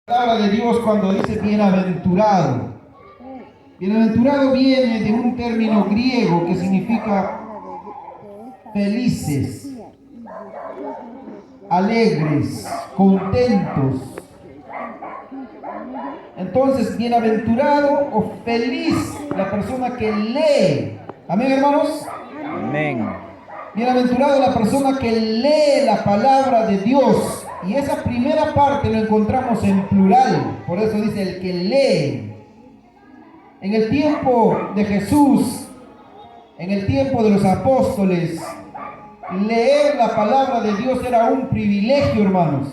palabra de Dios cuando dice bienaventurado. Bienaventurado viene de un término griego que significa felices, alegres, contentos. Entonces, bienaventurado o feliz la persona que lee. Amén, hermanos. Amén. Bienaventurado la persona que lee la palabra de Dios. Y esa primera parte lo encontramos en plural. Por eso dice el que lee. En el tiempo de Jesús, en el tiempo de los apóstoles, leer la palabra de Dios era un privilegio, hermanos.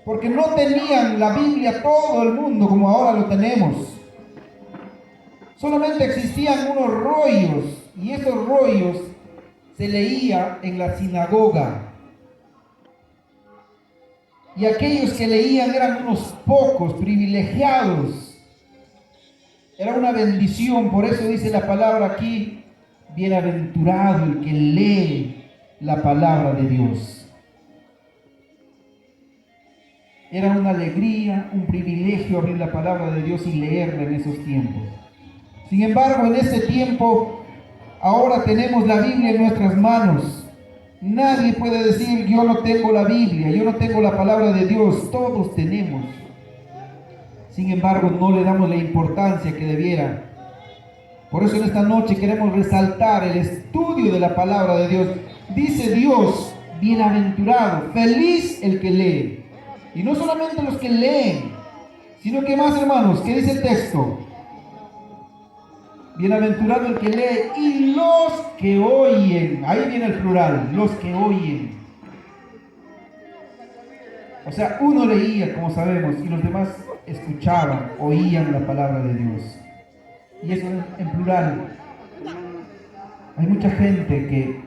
Porque no tenían la Biblia todo el mundo como ahora lo tenemos. Solamente existían unos rollos, y esos rollos se leía en la sinagoga. Y aquellos que leían eran unos pocos, privilegiados. Era una bendición, por eso dice la palabra aquí, bienaventurado el que lee la palabra de Dios. Era una alegría, un privilegio abrir la palabra de Dios y leerla en esos tiempos. Sin embargo, en este tiempo, ahora tenemos la Biblia en nuestras manos. Nadie puede decir, yo no tengo la Biblia, yo no tengo la palabra de Dios. Todos tenemos. Sin embargo, no le damos la importancia que debiera. Por eso en esta noche queremos resaltar el estudio de la palabra de Dios. Dice Dios, bienaventurado, feliz el que lee. Y no solamente los que leen, sino que más, hermanos, ¿qué dice el texto? Bienaventurado el que lee y los que oyen. Ahí viene el plural, los que oyen. O sea, uno leía, como sabemos, y los demás escuchaban, oían la palabra de Dios. Y eso en plural. Hay mucha gente que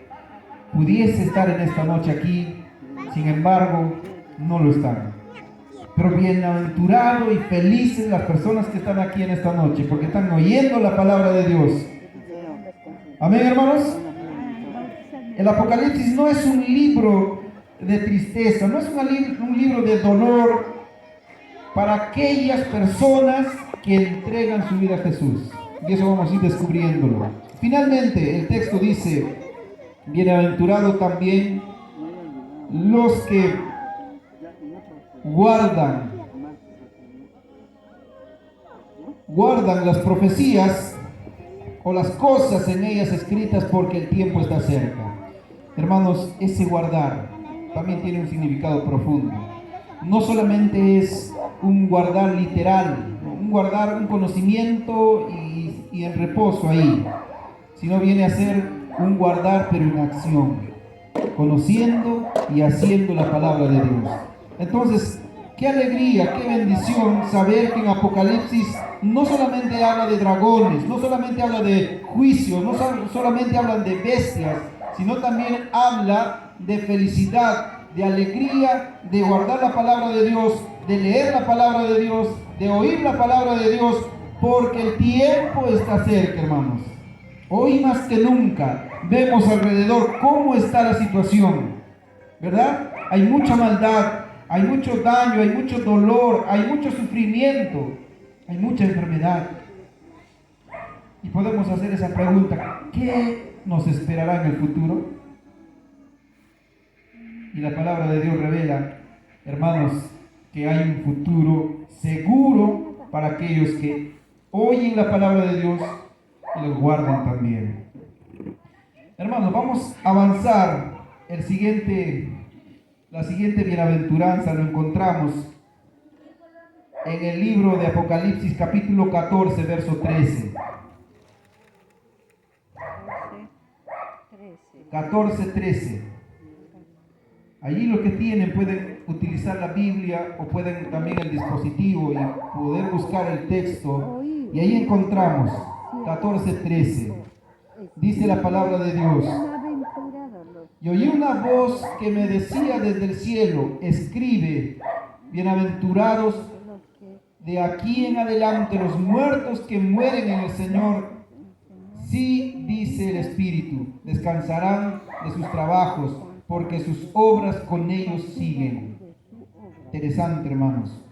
pudiese estar en esta noche aquí, sin embargo, no lo están. Pero bienaventurado y felices las personas que están aquí en esta noche, porque están oyendo la palabra de Dios. Amén, hermanos. El Apocalipsis no es un libro de tristeza, no es un libro de dolor para aquellas personas que entregan su vida a Jesús. Y eso vamos a ir descubriéndolo. Finalmente, el texto dice, bienaventurado también los que guardan las profecías o las cosas en ellas escritas, porque el tiempo está cerca. Hermanos, ese guardar también tiene un significado profundo. No solamente es un guardar literal, un guardar un conocimiento y en reposo ahí, sino viene a ser un guardar pero en acción, conociendo y haciendo la palabra de Dios. Entonces, qué alegría, qué bendición saber que en Apocalipsis no solamente habla de dragones, no solamente habla de juicio, no solamente hablan de bestias, sino también habla de felicidad, de alegría, de guardar la palabra de Dios, de leer la palabra de Dios, de oír la palabra de Dios, porque el tiempo está cerca, hermanos. Hoy más que nunca vemos alrededor cómo está la situación, ¿verdad? Hay mucha maldad, hay mucho daño, hay mucho dolor, hay mucho sufrimiento, hay mucha enfermedad. Y podemos hacer esa pregunta, ¿qué nos esperará en el futuro? Y la palabra de Dios revela, hermanos, que hay un futuro seguro para aquellos que oyen la palabra de Dios y los guardan también. Hermanos, vamos a avanzar. La siguiente bienaventuranza lo encontramos en el libro de Apocalipsis capítulo 14, verso 13. 14:13. Allí los que tienen pueden utilizar la Biblia o pueden también el dispositivo y poder buscar el texto. Y ahí encontramos 14:13. Dice la palabra de Dios. Y oí una voz que me decía desde el cielo, escribe, bienaventurados de aquí en adelante los muertos que mueren en el Señor. Sí, dice el Espíritu, descansarán de sus trabajos, porque sus obras con ellos siguen. Interesante, hermanos.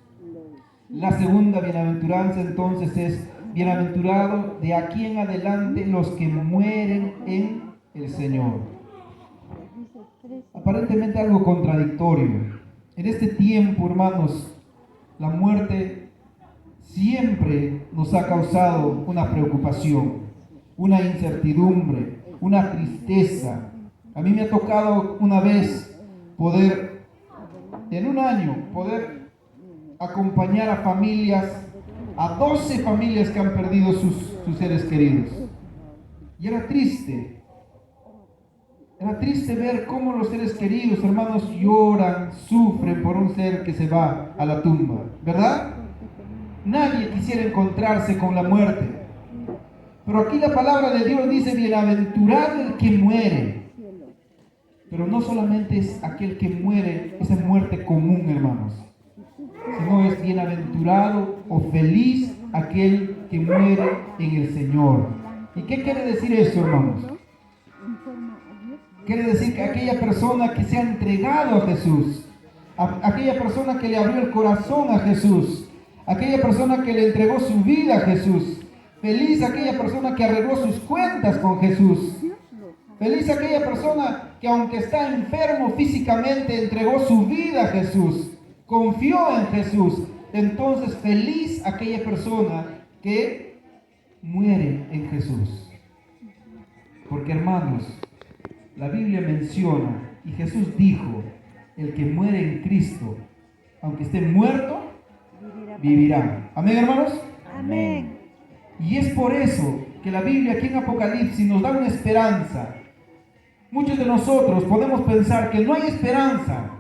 La segunda bienaventuranza entonces es: bienaventurado de aquí en adelante los que mueren en el Señor. Aparentemente algo contradictorio. En este tiempo, hermanos, la muerte siempre nos ha causado una preocupación, una incertidumbre, una tristeza. A mí me ha tocado una vez poder, en un año, poder acompañar a familias, a 12 familias que han perdido sus seres queridos. Y era triste ver cómo los seres queridos, hermanos, lloran, sufren por un ser que se va a la tumba, ¿verdad? Nadie quisiera encontrarse con la muerte. Pero aquí la palabra de Dios dice: bienaventurado el que muere. Pero no solamente es aquel que muere, esa muerte común, hermanos, sino es bienaventurado o feliz aquel que muere en el Señor. ¿Y qué quiere decir eso, hermanos? Quiere decir que aquella persona que se ha entregado a Jesús, aquella persona que le abrió el corazón a Jesús, aquella persona que le entregó su vida a Jesús, feliz aquella persona que arregló sus cuentas con Jesús, feliz aquella persona que, aunque está enfermo físicamente, entregó su vida a Jesús, confió en Jesús. Entonces feliz aquella persona que muere en Jesús. Porque, hermanos, la Biblia menciona y Jesús dijo: el que muere en Cristo, aunque esté muerto, vivirá. Amén, hermanos. Amén. Y es por eso que la Biblia aquí en Apocalipsis nos da una esperanza. Muchos de nosotros podemos pensar que no hay esperanza.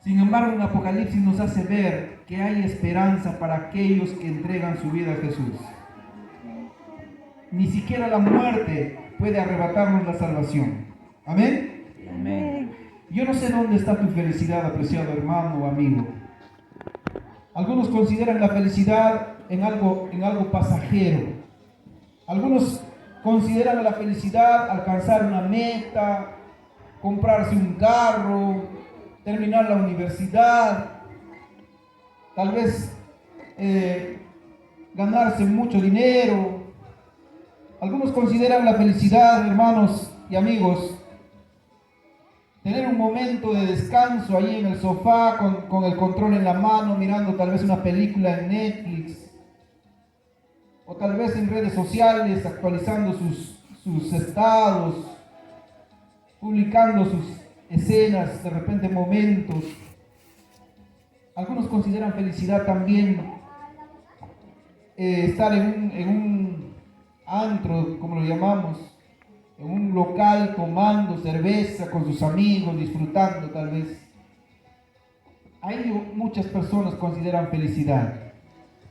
Sin embargo, en Apocalipsis nos hace ver que hay esperanza para aquellos que entregan su vida a Jesús. Ni siquiera la muerte puede arrebatarnos la salvación. Amén. Amén. Yo no sé dónde está tu felicidad, apreciado hermano o amigo. Algunos consideran la felicidad en algo pasajero. Algunos consideran la felicidad alcanzar una meta, comprarse un carro, terminar la universidad, tal vez ganarse mucho dinero. Algunos consideran la felicidad, hermanos y amigos, tener un momento de descanso ahí en el sofá con el control en la mano, mirando tal vez una película en Netflix, o tal vez en redes sociales, actualizando sus estados, publicando sus escenas, de repente momentos. Algunos consideran felicidad también estar en un antro, como lo llamamos, en un local tomando cerveza con sus amigos, disfrutando tal vez. Ahí muchas personas consideran felicidad.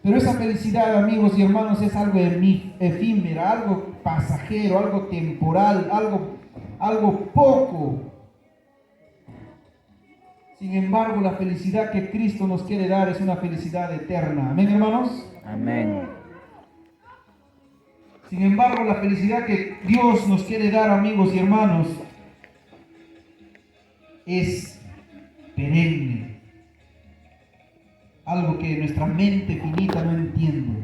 Pero esa felicidad, amigos y hermanos, es algo efímera, algo pasajero, algo temporal, algo poco. Sin embargo, la felicidad que Cristo nos quiere dar es una felicidad eterna. ¿Amén, hermanos? Amén. Sin embargo, la felicidad que Dios nos quiere dar, amigos y hermanos, es perenne. Algo que nuestra mente finita no entiende.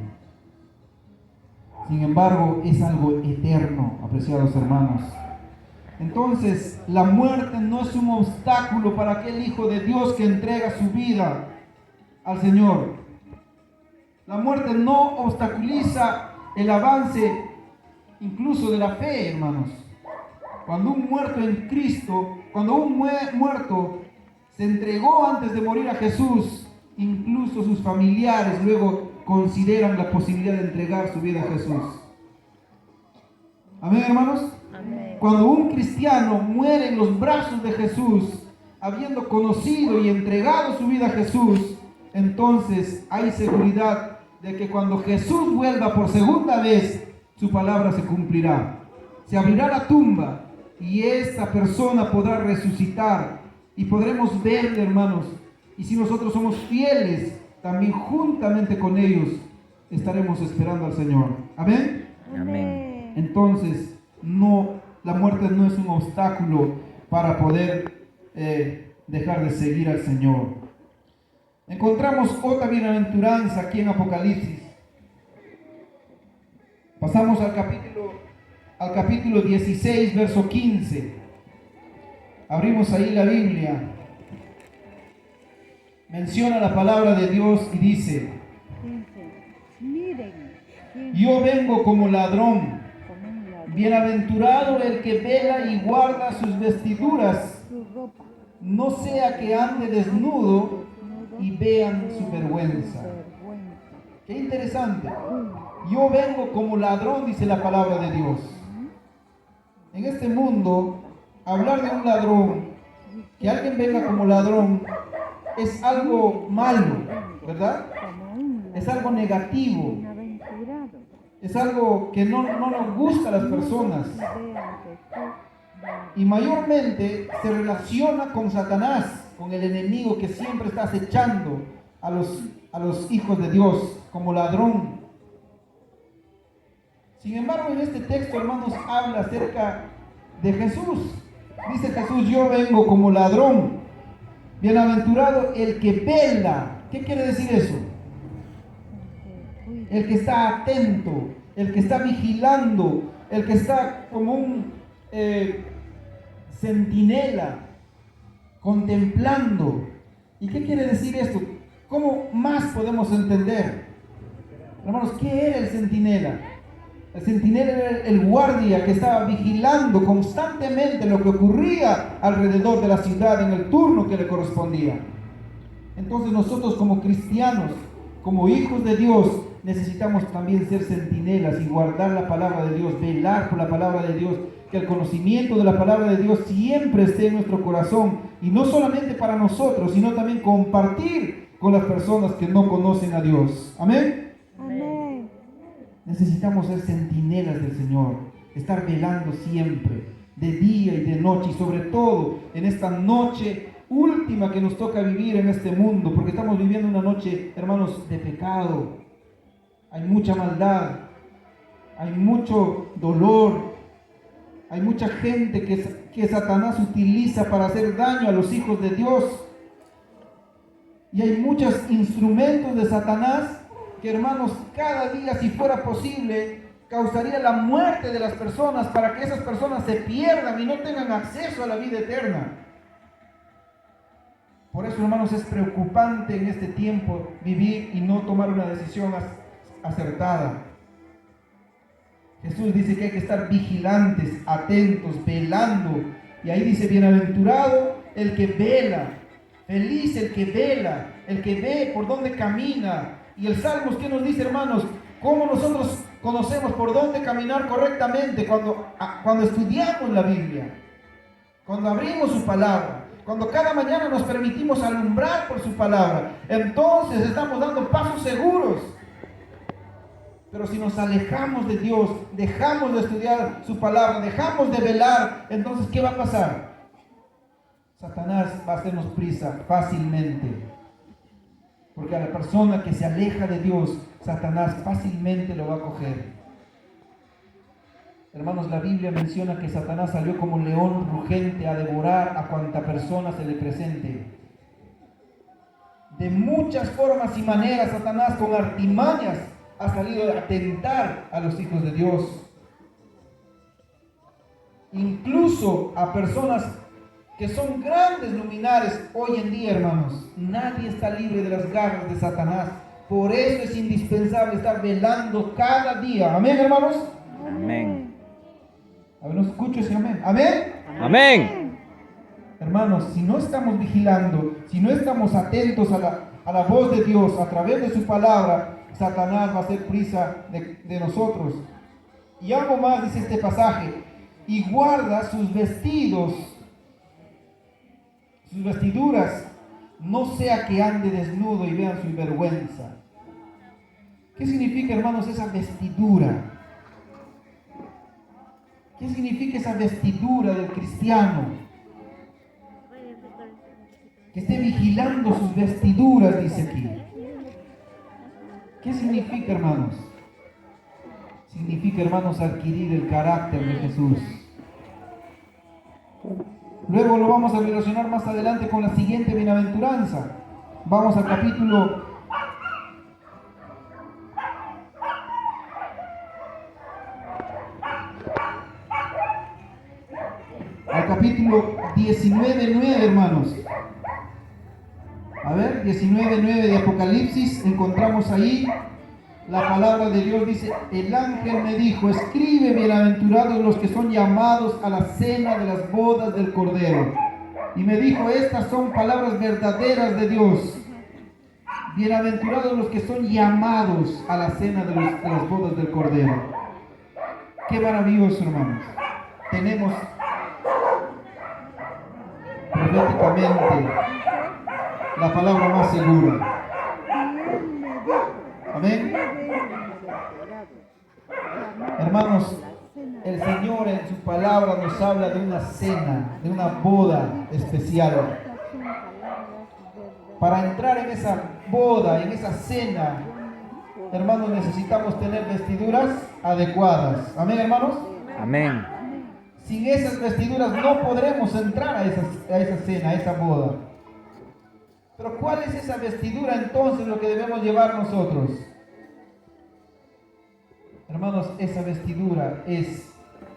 Sin embargo, es algo eterno, apreciados hermanos. Entonces, la muerte no es un obstáculo para aquel Hijo de Dios que entrega su vida al Señor. La muerte no obstaculiza el avance incluso de la fe, hermanos. Cuando un muerto en Cristo, cuando un muerto se entregó antes de morir a Jesús, incluso sus familiares luego consideran la posibilidad de entregar su vida a Jesús. Amén, hermanos. Amén. Cuando un cristiano muere en los brazos de Jesús, habiendo conocido y entregado su vida a Jesús, entonces hay seguridad de que cuando Jesús vuelva por segunda vez, su palabra se cumplirá. Se abrirá la tumba y esta persona podrá resucitar y podremos verle, hermanos. Y si nosotros somos fieles, también juntamente con ellos estaremos esperando al Señor. Amén. Amén. Entonces, la muerte no es un obstáculo para poder dejar de seguir al Señor. Encontramos otra bienaventuranza aquí en Apocalipsis. Pasamos al capítulo 16, verso 15. Abrimos ahí la Biblia. Menciona la palabra de Dios y dice: Miren, yo vengo como ladrón. como un ladrón, Bienaventurado el que vela y guarda sus vestiduras, su ropa, no sea que ande desnudo y vean su vergüenza. Qué interesante. Yo vengo como ladrón, dice la palabra de Dios. En este mundo, hablar de un ladrón, que alguien venga como ladrón, es algo malo, ¿verdad? como un Es ladrón, algo negativo, bienaventurado. es algo que no nos gusta a las personas. Y vean que tú vas Y mayormente se relaciona con Satanás, con el enemigo que siempre está acechando a los hijos de Dios como ladrón. Sin embargo, en este texto, hermanos, habla acerca de Jesús. Dice Jesús: yo vengo como ladrón. Bienaventurado el que vela. ¿Qué quiere decir eso? El que está atento, el que está vigilando, el que está como un centinela, contemplando. ¿Y qué quiere decir esto? ¿Cómo más podemos entender? Hermanos, ¿qué era el centinela? El centinela era el guardia que estaba vigilando constantemente lo que ocurría alrededor de la ciudad en el turno que le correspondía. Entonces nosotros como cristianos, como hijos de Dios, necesitamos también ser centinelas y guardar la palabra de Dios, velar por la palabra de Dios, que el conocimiento de la palabra de Dios siempre esté en nuestro corazón, y no solamente para nosotros, sino también compartir con las personas que no conocen a Dios. Amén. Amén. Necesitamos ser centinelas del Señor, estar velando siempre, de día y de noche, y sobre todo en esta noche última que nos toca vivir en este mundo, porque estamos viviendo una noche, hermanos, de pecado. Hay mucha maldad, hay mucho dolor, hay mucha gente que Satanás utiliza para hacer daño a los hijos de Dios. Y hay muchos instrumentos de Satanás que, hermanos, cada día, si fuera posible, causaría la muerte de las personas para que esas personas se pierdan y no tengan acceso a la vida eterna. Por eso, hermanos, es preocupante en este tiempo vivir y no tomar una decisión acertada. Jesús dice que hay que estar vigilantes, atentos, velando. Y ahí dice: bienaventurado el que vela, feliz el que vela, el que ve por dónde camina. Y el Salmos, ¿qué nos dice, hermanos? ¿Cómo nosotros conocemos por dónde caminar correctamente? Cuando estudiamos la Biblia, cuando abrimos su palabra, cuando cada mañana nos permitimos alumbrar por su palabra, entonces estamos dando pasos seguros. Pero si nos alejamos de Dios, dejamos de estudiar su palabra, dejamos de velar, entonces ¿qué va a pasar? Satanás va a hacernos prisa fácilmente. Porque a la persona que se aleja de Dios, Satanás fácilmente lo va a coger. Hermanos, la Biblia menciona que Satanás salió como león rugente a devorar a cuanta persona se le presente. De muchas formas y maneras, Satanás con artimañas ha salido a tentar a los hijos de Dios. Incluso a personas que son grandes luminares hoy en día, hermanos. Nadie está libre de las garras de Satanás. Por eso es indispensable estar velando cada día. Amén, hermanos. Amén. A ver, no escucho ese amén. Amén. Amén. Hermanos, si no estamos vigilando, si no estamos atentos a la voz de Dios a través de su palabra, Satanás va a hacer prisa de nosotros. Y algo más dice este pasaje: y guarda sus vestidos, sus vestiduras, no sea que ande desnudo y vean su vergüenza. ¿Qué significa, hermanos, esa vestidura? ¿Qué significa esa vestidura del cristiano? Que esté vigilando sus vestiduras, dice aquí. ¿Qué significa, hermanos? Significa, hermanos, adquirir el carácter de Jesús. Luego lo vamos a relacionar más adelante con la siguiente bienaventuranza. Vamos al capítulo 19:9, hermanos. A ver, 19:9 de Apocalipsis, encontramos ahí la palabra de Dios. Dice: el ángel me dijo, escribe, bienaventurados los que son llamados a la cena de las bodas del Cordero. Y me dijo, estas son palabras verdaderas de Dios. Bienaventurados los que son llamados a la cena de las bodas del Cordero. Qué maravilloso, hermanos. Tenemos proféticamente la palabra más segura. Amén. Hermanos, el Señor en su palabra nos habla de una cena, de una boda especial. Para entrar en esa boda, en esa cena, hermanos, necesitamos tener vestiduras adecuadas. Amén, hermanos. Amén. Sin esas vestiduras no podremos entrar a esa cena, a esa boda. Pero ¿cuál es esa vestidura entonces lo que debemos llevar nosotros? Hermanos, esa vestidura es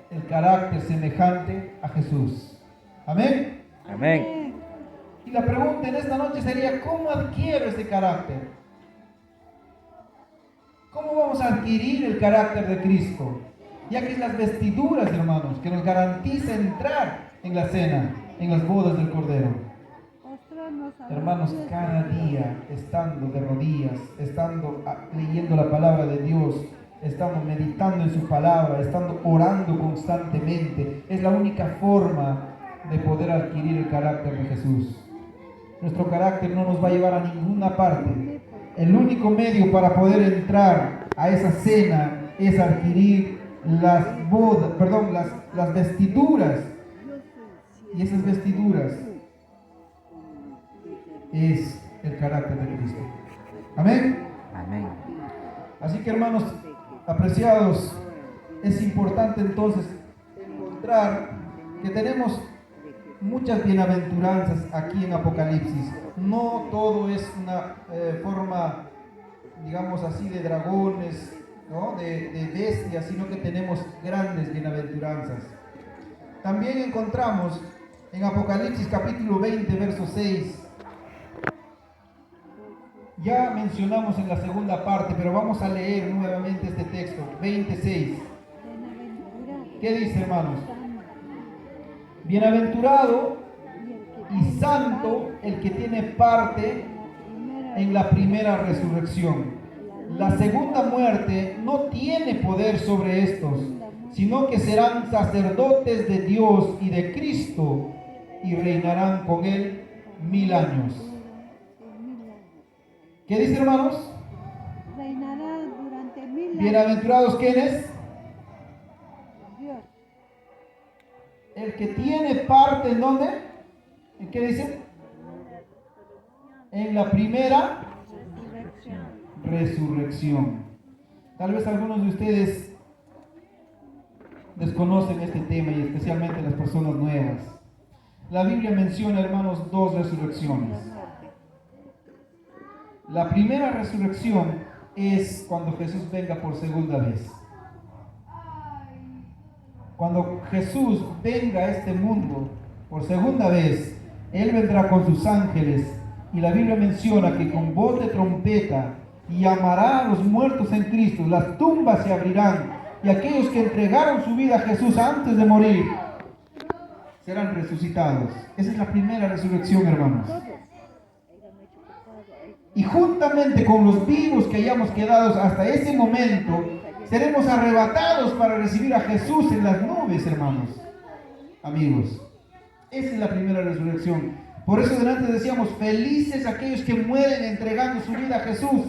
el carácter semejante a Jesús. Amén. Amén. Y la pregunta en esta noche sería, ¿cómo adquiero ese carácter? ¿Cómo vamos a adquirir el carácter de Cristo? Ya que es las vestiduras, hermanos, que nos garantiza entrar en la cena, en las bodas del Cordero. Hermanos, cada día, estando de rodillas, estando leyendo la palabra de Dios, estamos meditando en su palabra, estando orando constantemente, es la única forma de poder adquirir el carácter de Jesús. Nuestro carácter no nos va a llevar a ninguna parte. El único medio para poder entrar a esa cena es adquirir las vestiduras. Y esas vestiduras es el carácter de Cristo. Amén. Amén. Así que, hermanos apreciados, es importante entonces encontrar que tenemos muchas bienaventuranzas aquí en Apocalipsis. No todo es una forma, digamos así, de dragones, ¿no? de bestias, sino que tenemos grandes bienaventuranzas. También encontramos en Apocalipsis capítulo 20, verso 6. Ya mencionamos en la segunda parte, pero vamos a leer nuevamente este texto, 26. ¿Qué dice, hermanos? Bienaventurado y santo el que tiene parte en la primera resurrección. La segunda muerte no tiene poder sobre estos, sino que serán sacerdotes de Dios y de Cristo y reinarán con él 1000 años. ¿Qué dice, hermanos? Reinará durante 1000 años. Bienaventurados, ¿quiénes? Dios. El que tiene parte, ¿en dónde? ¿En qué dice? En la primera resurrección. Tal vez algunos de ustedes desconocen este tema y especialmente las personas nuevas. La Biblia menciona, hermanos, 2 resurrecciones. La primera resurrección es cuando Jesús venga por segunda vez. Cuando Jesús venga a este mundo por segunda vez, Él vendrá con sus ángeles y la Biblia menciona que con voz de trompeta llamará a los muertos en Cristo, las tumbas se abrirán y aquellos que entregaron su vida a Jesús antes de morir serán resucitados. Esa es la primera resurrección, hermanos. Y juntamente con los vivos que hayamos quedado hasta ese momento, seremos arrebatados para recibir a Jesús en las nubes, hermanos, amigos. Esa es la primera resurrección. Por eso delante decíamos, felices aquellos que mueren entregando su vida a Jesús,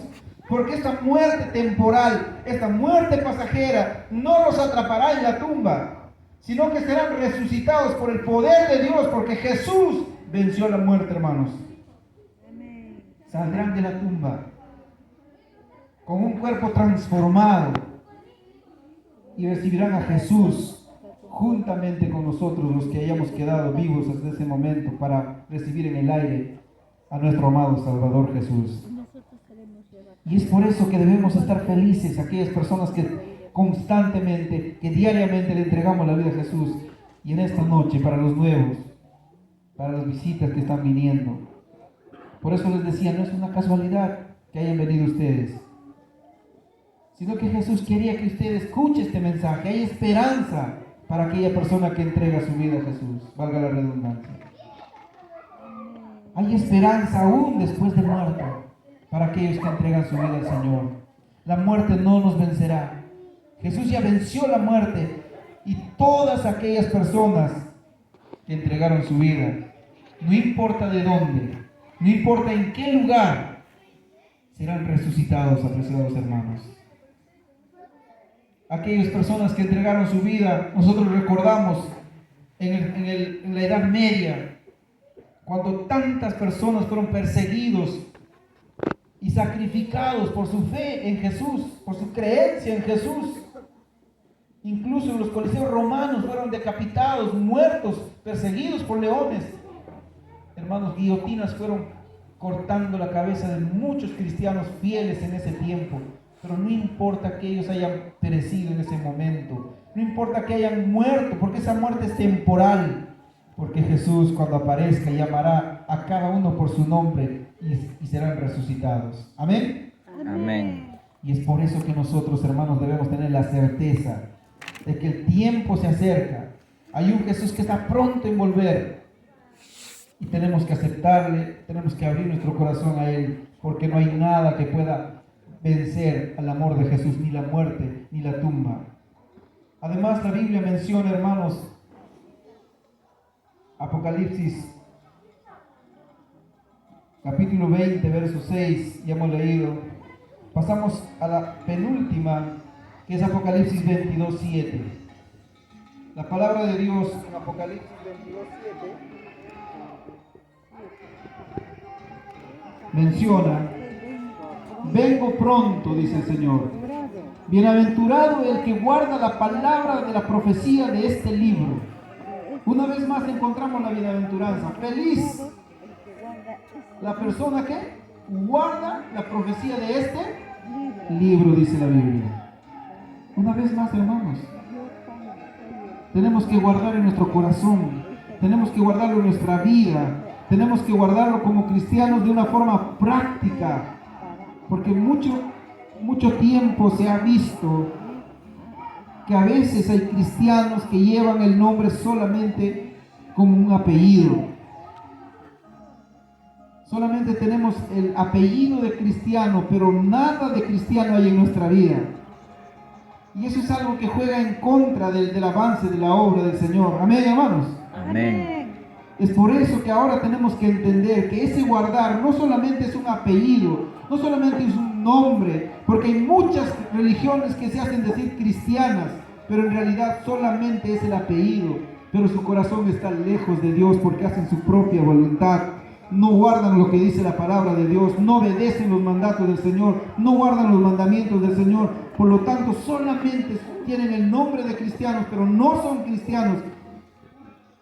porque esta muerte temporal, esta muerte pasajera, no los atrapará en la tumba, sino que serán resucitados por el poder de Dios, porque Jesús venció la muerte, hermanos. Saldrán de la tumba con un cuerpo transformado y recibirán a Jesús juntamente con nosotros, los que hayamos quedado vivos hasta ese momento, para recibir en el aire a nuestro amado Salvador Jesús. Y es por eso que debemos estar felices aquellas personas que constantemente, que diariamente le entregamos la vida a Jesús. Y en esta noche, para los nuevos, para las visitas que están viniendo. Por eso les decía, no es una casualidad que hayan venido ustedes, sino que Jesús quería que usted escuche este mensaje. Hay esperanza para aquella persona que entrega su vida a Jesús, valga la redundancia. Hay esperanza aún después de muerte para aquellos que entregan su vida al Señor. La muerte no nos vencerá. Jesús ya venció la muerte, y todas aquellas personas que entregaron su vida, no importa de dónde, no importa en qué lugar, serán resucitados, apreciados hermanos. Aquellas personas que entregaron su vida, nosotros recordamos en la Edad Media, cuando tantas personas fueron perseguidos y sacrificados por su fe en Jesús, por su creencia en Jesús. Incluso en los coliseos romanos fueron decapitados, muertos, perseguidos por leones. Hermanos, guillotinas fueron cortando la cabeza de muchos cristianos fieles en ese tiempo. Pero no importa que ellos hayan perecido en ese momento, no importa que hayan muerto, porque esa muerte es temporal. Porque Jesús, cuando aparezca, llamará a cada uno por su nombre y serán resucitados. Amén. Amén. Y es por eso que nosotros, hermanos, debemos tener la certeza de que el tiempo se acerca. Hay un Jesús que está pronto en volver. Y tenemos que aceptarle, tenemos que abrir nuestro corazón a Él, porque no hay nada que pueda vencer al amor de Jesús, ni la muerte, ni la tumba. Además, la Biblia menciona, hermanos, Apocalipsis, capítulo 20, verso 6, ya hemos leído. Pasamos a la penúltima, que es Apocalipsis 22, 7. La palabra de Dios en Apocalipsis 22, 7 menciona: vengo pronto, dice el Señor. Bienaventurado el que guarda la palabra de la profecía de este libro. Una vez más encontramos la bienaventuranza. Feliz la persona que guarda la profecía de este libro, dice la Biblia. Una vez más, hermanos, tenemos que guardar en nuestro corazón, tenemos que guardarlo en nuestra vida, tenemos que guardarlo como cristianos de una forma práctica, porque mucho tiempo se ha visto que a veces hay cristianos que llevan el nombre solamente como un apellido. Solamente tenemos el apellido de cristiano, pero nada de cristiano hay en nuestra vida. Y eso es algo que juega en contra del avance de la obra del Señor. Amén, hermanos. Amén. Es por eso que ahora tenemos que entender que ese guardar no solamente es un apellido, no solamente es un nombre, porque hay muchas religiones que se hacen decir cristianas, pero en realidad solamente es el apellido, pero su corazón está lejos de Dios porque hacen su propia voluntad. No guardan lo que dice la palabra de Dios, no obedecen los mandatos del Señor, no guardan los mandamientos del Señor. Por lo tanto, solamente tienen el nombre de cristianos, pero no son cristianos,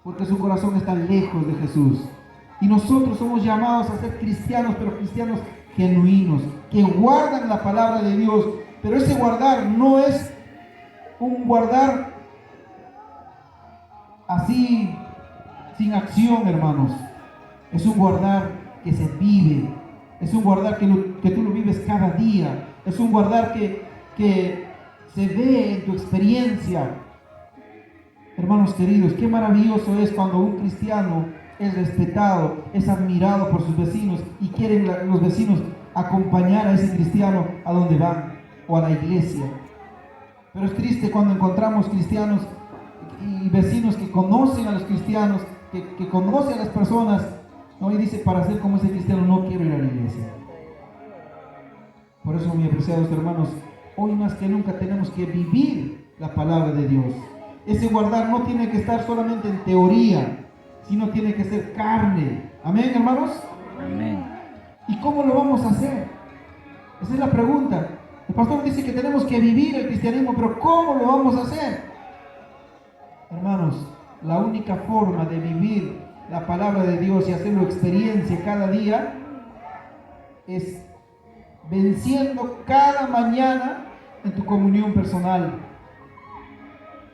porque su corazón está lejos de Jesús. Y nosotros somos llamados a ser cristianos, pero cristianos genuinos, que guardan la palabra de Dios. Pero ese guardar no es un guardar así, sin acción, hermanos. Es un guardar que se vive, es un guardar que tú lo vives cada día, es un guardar que se ve en tu experiencia. Hermanos queridos, qué maravilloso es cuando un cristiano es respetado, es admirado por sus vecinos y quieren los vecinos acompañar a ese cristiano a donde van o a la iglesia. Pero es triste cuando encontramos cristianos y vecinos que conocen a los cristianos, que conocen a las personas, ¿no? Y dice, para ser como ese cristiano no quiero ir a la iglesia. Por eso, mis apreciados hermanos, hoy más que nunca tenemos que vivir la palabra de Dios. Ese guardar no tiene que estar solamente en teoría, sino tiene que ser carne. Amén, hermanos. Amén. ¿Y cómo lo vamos a hacer? Esa es la pregunta. El pastor dice que tenemos que vivir el cristianismo, pero ¿cómo lo vamos a hacer? Hermanos, la única forma de vivir la palabra de Dios y hacerlo experiencia cada día es venciendo cada mañana en tu comunión personal.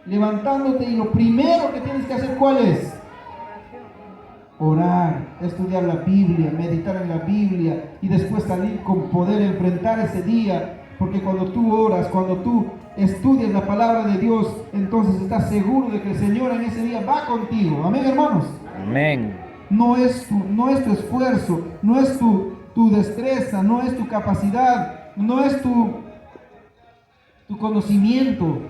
Levantándote y lo primero que tienes que hacer, ¿cuál es? Orar, estudiar la Biblia, meditar en la Biblia y después salir con poder, enfrentar ese día. Porque cuando tú oras, cuando tú estudias la palabra de Dios, entonces estás seguro de que el Señor en ese día va contigo. Amén, hermanos. Amén. No es tu esfuerzo, no es tu destreza, no es tu capacidad, no es tu conocimiento.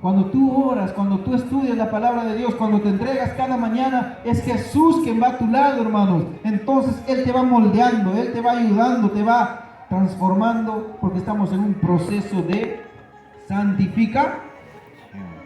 Cuando tú oras, cuando tú estudias la palabra de Dios, cuando te entregas cada mañana, es Jesús quien va a tu lado, hermanos. Entonces Él te va moldeando, Él te va ayudando, te va transformando, porque estamos en un proceso de santificación.